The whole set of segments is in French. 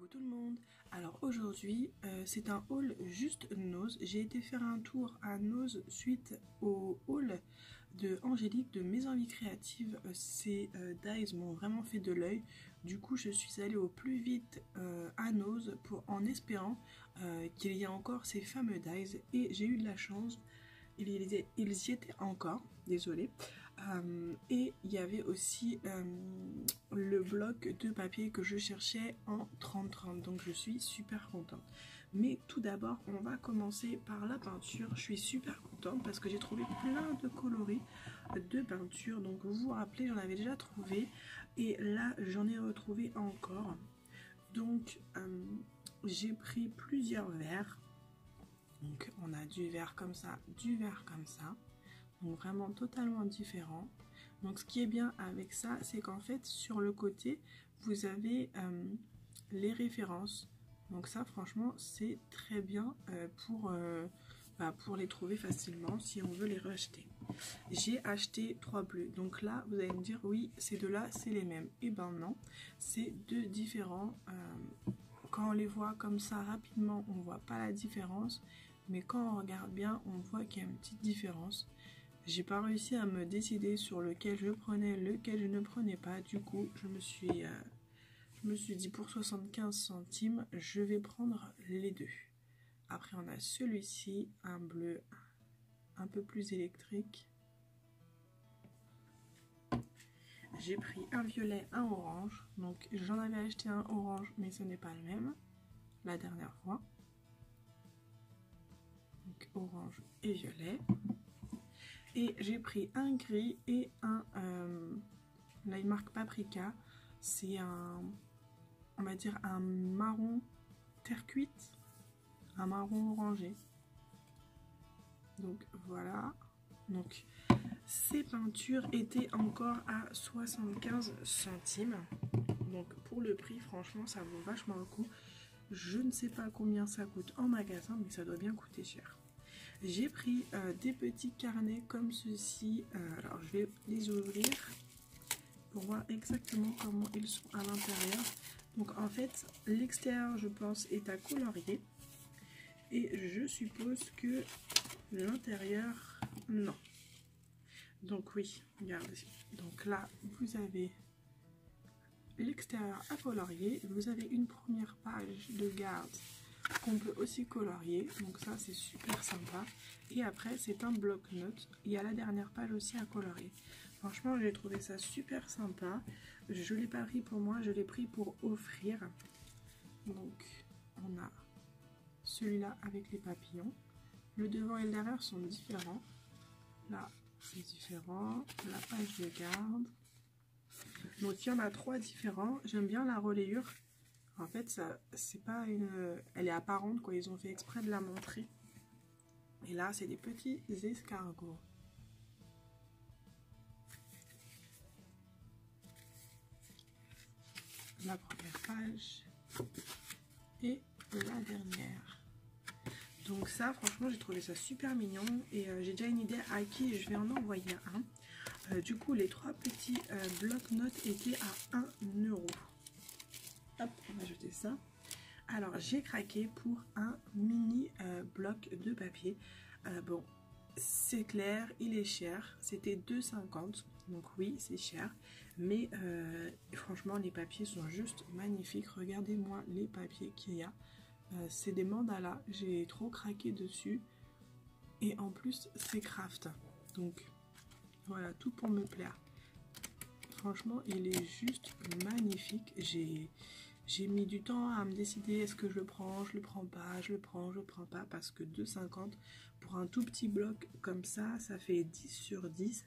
Coucou tout le monde. Alors aujourd'hui c'est un haul juste Nose. J'ai été faire un tour à Nose suite au haul de Angélique de Mes Envies Créatives. Ces dies m'ont vraiment fait de l'œil. Du coup je suis allée au plus vite à Nose en espérant qu'il y ait encore ces fameux dies, et j'ai eu de la chance. Ils y étaient encore, désolée. Et il y avait aussi le bloc de papier que je cherchais en 30-30, donc je suis super contente. Mais tout d'abord on va commencer par la peinture. Je suis super contente parce que j'ai trouvé plein de coloris de peinture. Donc vous vous rappelez, j'en avais déjà trouvé et là j'en ai retrouvé encore. Donc j'ai pris plusieurs verres. Donc on a du vert comme ça, du vert comme ça. Donc vraiment totalement différent. Donc ce qui est bien avec ça, c'est qu'en fait sur le côté vous avez les références. Donc ça franchement c'est très bien pour les trouver facilement si on veut les racheter. J'ai acheté 3 bleus. Donc là vous allez me dire oui, ces deux là c'est les mêmes. Et ben non, c'est deux différents. Quand on les voit comme ça rapidement on voit pas la différence, mais quand on regarde bien on voit qu'il y a une petite différence. J'ai pas réussi à me décider sur lequel je prenais, lequel je ne prenais pas. Du coup je me suis dit pour 75 centimes je vais prendre les deux. Après on a celui-ci, un bleu un peu plus électrique. J'ai pris un violet, un orange. Donc j'en avais acheté un orange mais ce n'est pas le même la dernière fois. Donc orange et violet. Et j'ai pris un gris et un là il marque paprika. C'est un, on va dire un marron terre cuite, un marron orangé. Donc voilà. Donc ces peintures étaient encore à 75 centimes. Donc pour le prix franchement ça vaut vachement le coup. Je ne sais pas combien ça coûte en magasin mais ça doit bien coûter cher. J'ai pris des petits carnets comme ceci. Alors je vais les ouvrir pour voir exactement comment ils sont à l'intérieur. Donc en fait l'extérieur je pense est à colorier et je suppose que l'intérieur non. Donc oui, regardez. Donc là vous avez l'extérieur à colorier. Vous avez une première page de garde qu'on peut aussi colorier, donc ça c'est super sympa. Et après c'est un bloc-notes. Il y a la dernière page aussi à colorier. Franchement j'ai trouvé ça super sympa. Je l'ai pas pris pour moi, je l'ai pris pour offrir. Donc on a celui-là avec les papillons. Le devant et le derrière sont différents. Là c'est différent. La page de garde. Donc il y en a 3 différents. J'aime bien la relayure. En fait, ça, c'est pas une, elle est apparente quoi. Ils ont fait exprès de la montrer. Et là, c'est des petits escargots. La première page et la dernière. Donc ça, franchement, j'ai trouvé ça super mignon et j'ai déjà une idée à qui je vais en envoyer un. Du coup, les 3 petits bloc-notes étaient à 1 €. Hop, on va jeter ça. Alors j'ai craqué pour un mini bloc de papier. Bon, c'est clair, il est cher. C'était 2,50 €. Donc oui, c'est cher. Mais franchement, les papiers sont juste magnifiques. Regardez-moi les papiers qu'il y a. C'est des mandalas. J'ai trop craqué dessus. Et en plus, c'est craft. Donc voilà, tout pour me plaire. Franchement, il est juste magnifique. J'ai mis du temps à me décider, est-ce que je le prends, je le prends pas, je le prends, je le prends pas, parce que 2,50 pour un tout petit bloc comme ça, ça fait 10 sur 10.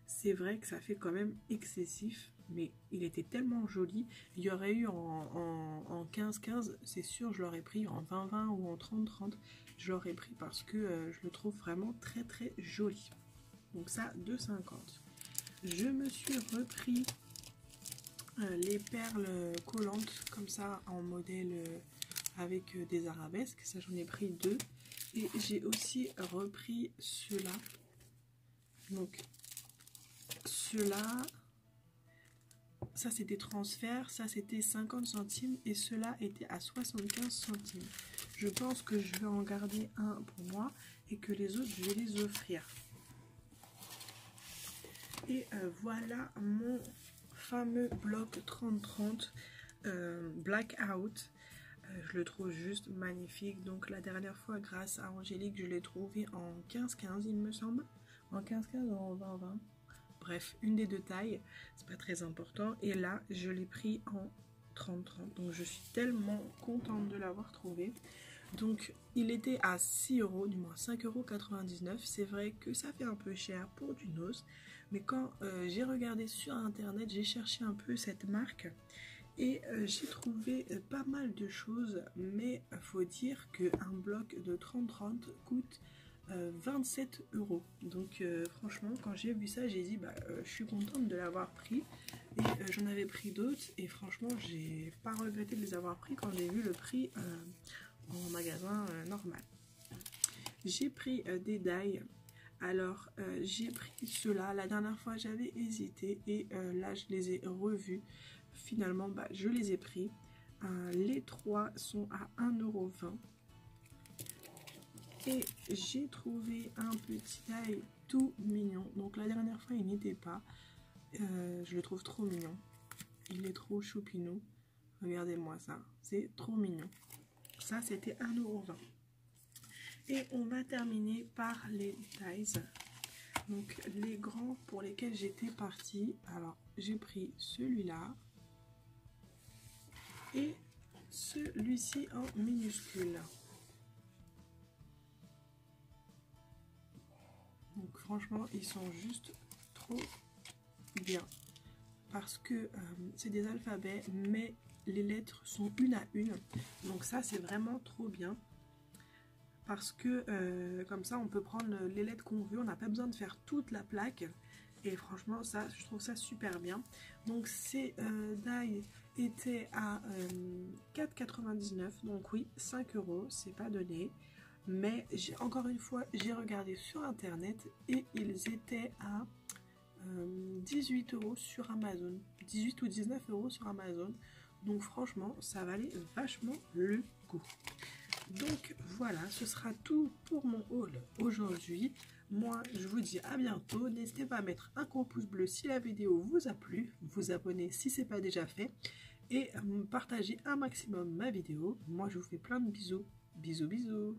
C'est vrai que ça fait quand même excessif, mais il était tellement joli. Il y aurait eu en 15-15, c'est sûr, je l'aurais pris en 20-20 ou en 30-30. Je l'aurais pris parce que je le trouve vraiment très très joli. Donc ça, 2,50. Je me suis repris les perles collantes comme ça en modèle avec des arabesques. Ça j'en ai pris 2. Et j'ai aussi repris ceux-là. Donc ceux-là ça c'était transfert, ça c'était 50 centimes et cela était à 75 centimes. Je pense que je vais en garder un pour moi et que les autres je vais les offrir. Et voilà mon fameux bloc 30-30 Blackout. Je le trouve juste magnifique. Donc la dernière fois, grâce à Angélique, je l'ai trouvé en 15-15 il me semble. En 15-15 ou en 20-20. Bref, une des deux tailles, c'est pas très important. Et là, je l'ai pris en 30-30. Donc je suis tellement contente de l'avoir trouvé. Donc il était à 6 €, du moins 5,99 €. C'est vrai que ça fait un peu cher pour du nose. Mais quand j'ai regardé sur internet, j'ai cherché un peu cette marque. Et j'ai trouvé pas mal de choses, mais il faut dire qu'un bloc de 30-30 coûte 27 €. Donc franchement, quand j'ai vu ça, j'ai dit je suis contente de l'avoir pris. Et j'en avais pris d'autres et franchement, j'ai pas regretté de les avoir pris quand j'ai vu le prix en magasin normal. J'ai pris des die. Alors j'ai pris ceux-là. La dernière fois, j'avais hésité et là, je les ai revus. Finalement, je les ai pris. Les trois sont à 1,20 €. Et j'ai trouvé un petit die tout mignon. Donc la dernière fois, il n'était pas. Je le trouve trop mignon. Il est trop choupinou. Regardez-moi ça. C'est trop mignon. Ça, c'était 1,20 €. Et on va terminer par les dies. Donc les grands pour lesquels j'étais partie. Alors, j'ai pris celui-là. Et celui-ci en minuscule. Donc franchement, ils sont juste trop bien. Parce que c'est des alphabets, mais les lettres sont une à une. Donc ça, c'est vraiment trop bien. Parce que comme ça, on peut prendre les lettres qu'on veut. On n'a pas besoin de faire toute la plaque. Et franchement, ça, je trouve ça super bien. Donc ces die étaient à 4,99 €. Donc oui, 5 €, c'est pas donné. Mais encore une fois, j'ai regardé sur internet et ils étaient à 18 € sur Amazon. 18 ou 19 € sur Amazon. Donc franchement, ça valait vachement le coup. Donc voilà, ce sera tout pour mon haul aujourd'hui. Moi, je vous dis à bientôt. N'hésitez pas à mettre un gros pouce bleu si la vidéo vous a plu, vous abonner si ce n'est pas déjà fait et partager un maximum ma vidéo. Moi, je vous fais plein de bisous. Bisous, bisous.